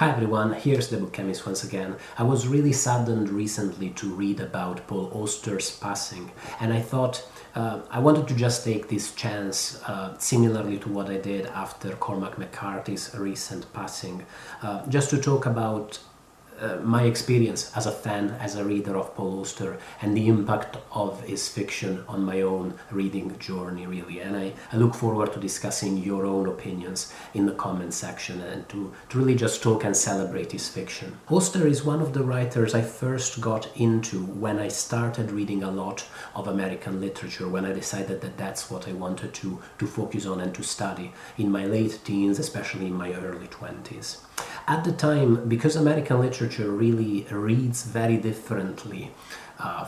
Hi everyone, here's the Book Chemist once again. I was really saddened recently to read about Paul Auster's passing, and I thought I wanted to just take this chance, similarly to what I did after Cormac McCarthy's recent passing, just to talk about my experience as a fan, as a reader of Paul Auster, and the impact of his fiction on my own reading journey, really. And I look forward to discussing your own opinions in the comment section and to really just talk and celebrate his fiction. Auster is one of the writers I first got into when I started reading a lot of American literature, when I decided that that's what I wanted to focus on and to study in my late teens, especially in my early 20s. At the time, because American literature really reads very differently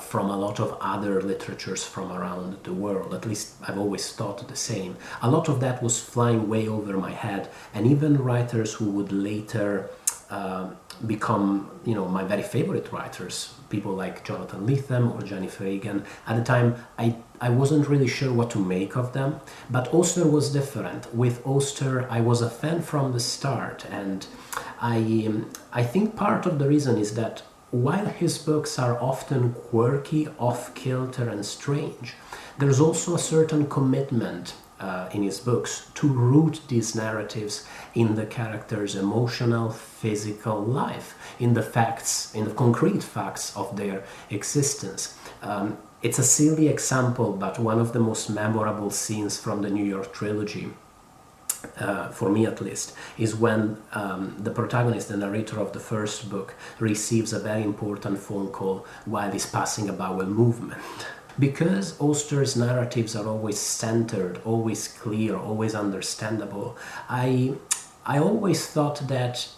from a lot of other literatures from around the world, at least I've always thought the same, a lot of that was flying way over my head, and even writers who would later become, my very favorite writers, people like Jonathan Lethem or Jennifer Egan. At the time, I wasn't really sure what to make of them, but Auster was different. With Auster, I was a fan from the start, and I think part of the reason is that while his books are often quirky, off-kilter and strange, there's also a certain commitment in his books to root these narratives in the characters' emotional, physical life, in the facts, in the concrete facts of their existence. It's a silly example, but one of the most memorable scenes from the New York trilogy, for me at least, is when the protagonist, the narrator of the first book, receives a very important phone call while he's passing a bowel movement. Because Auster's narratives are always centered, always clear, always understandable, I always thought that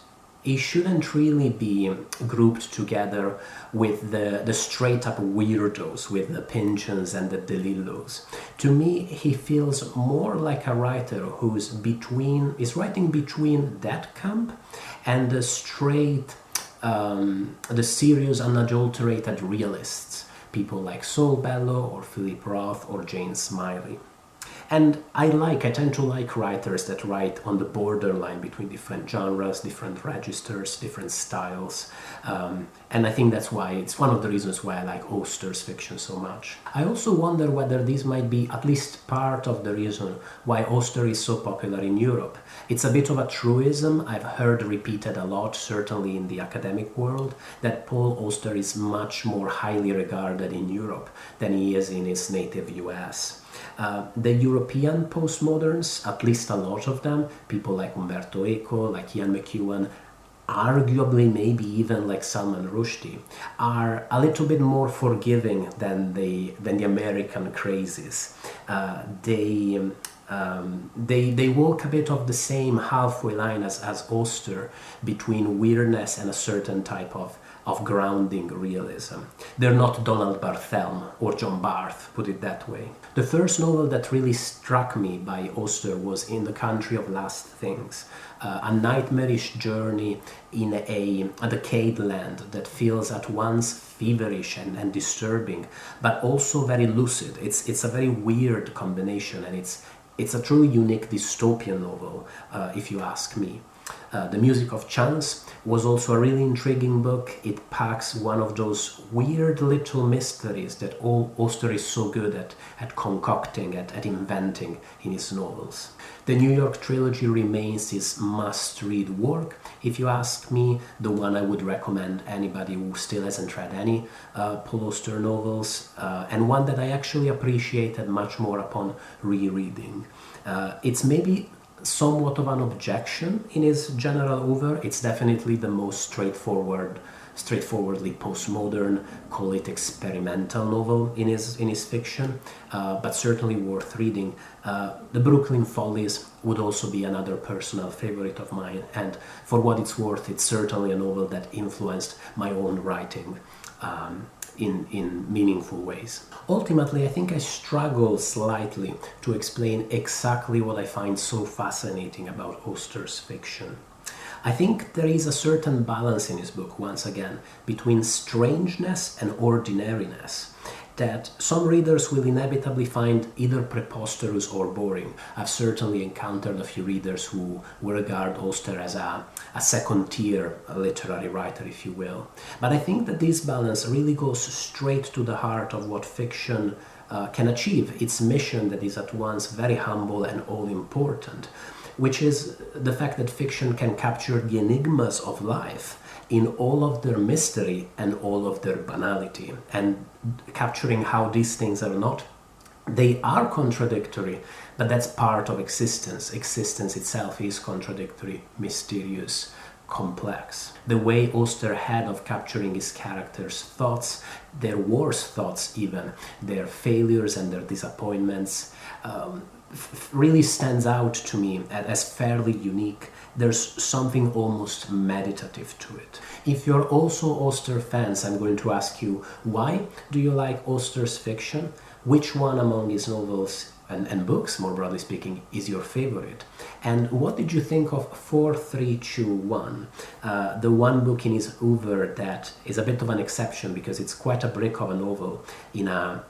he shouldn't really be grouped together with the straight-up weirdos, with the Pynchons and the DeLillos. To me, he feels more like a writer who's writing between that camp and the straight, the serious, unadulterated realists, people like Saul Bellow or Philip Roth or Jane Smiley. And I tend to like writers that write on the borderline between different genres, different registers, different styles. And I think that's why, it's one of the reasons why I like Auster's fiction so much. I also wonder whether this might be at least part of the reason why Auster is so popular in Europe. It's a bit of a truism I've heard repeated a lot, certainly in the academic world, that Paul Auster is much more highly regarded in Europe than he is in his native US. The European postmoderns, at least a lot of them, people like Umberto Eco, like Ian McEwan, arguably maybe even like Salman Rushdie, are a little bit more forgiving than the American crazies. They walk a bit of the same halfway line as Auster between weirdness and a certain type of grounding realism. They're not Donald Barthelme or John Barth, put it that way. The first novel that really struck me by Auster was In the Country of Last Things, a nightmarish journey in a decayed land that feels at once feverish and disturbing, but also very lucid. It's a very weird combination, and it's a truly unique dystopian novel, if you ask me. The Music of Chance was also a really intriguing book. It packs one of those weird little mysteries that Auster is so good at concocting, at inventing in his novels. The New York trilogy remains his must-read work, if you ask me, the one I would recommend anybody who still hasn't read any Paul Auster novels, and one that I actually appreciated much more upon rereading. It's maybe somewhat of an objection in his general oeuvre. It's definitely the most straightforwardly postmodern, call it experimental novel in his fiction, but certainly worth reading. The Brooklyn Follies would also be another personal favorite of mine, and for what it's worth, it's certainly a novel that influenced my own writing in meaningful ways. Ultimately, I think I struggle slightly to explain exactly what I find so fascinating about Auster's fiction. I think there is a certain balance in his book, once again, between strangeness and ordinariness. that some readers will inevitably find either preposterous or boring. I've certainly encountered a few readers who regard Auster as a second-tier literary writer, if you will. But I think that this balance really goes straight to the heart of what fiction can achieve, its mission that is at once very humble and all-important, which is the fact that fiction can capture the enigmas of life in all of their mystery and all of their banality, and capturing how these things are not, they are contradictory, but that's part of existence. Existence itself is contradictory, mysterious, complex. The way Auster had of capturing his characters' thoughts, their worst thoughts even, their failures and their disappointments, really stands out to me as fairly unique. There's something almost meditative to it. If you're also Auster fans, I'm going to ask you, why do you like Auster's fiction? Which one among his novels and books, more broadly speaking, is your favorite? And what did you think of 4321, the one book in his oeuvre that is a bit of an exception because it's quite a brick of a novel in a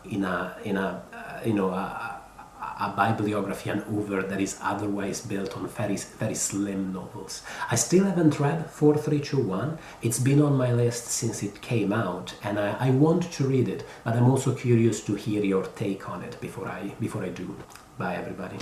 bibliography and oeuvre that is otherwise built on very, very slim novels. I still haven't read 4321. It's been on my list since it came out, and I want to read it, but I'm also curious to hear your take on it before I do. Bye, everybody.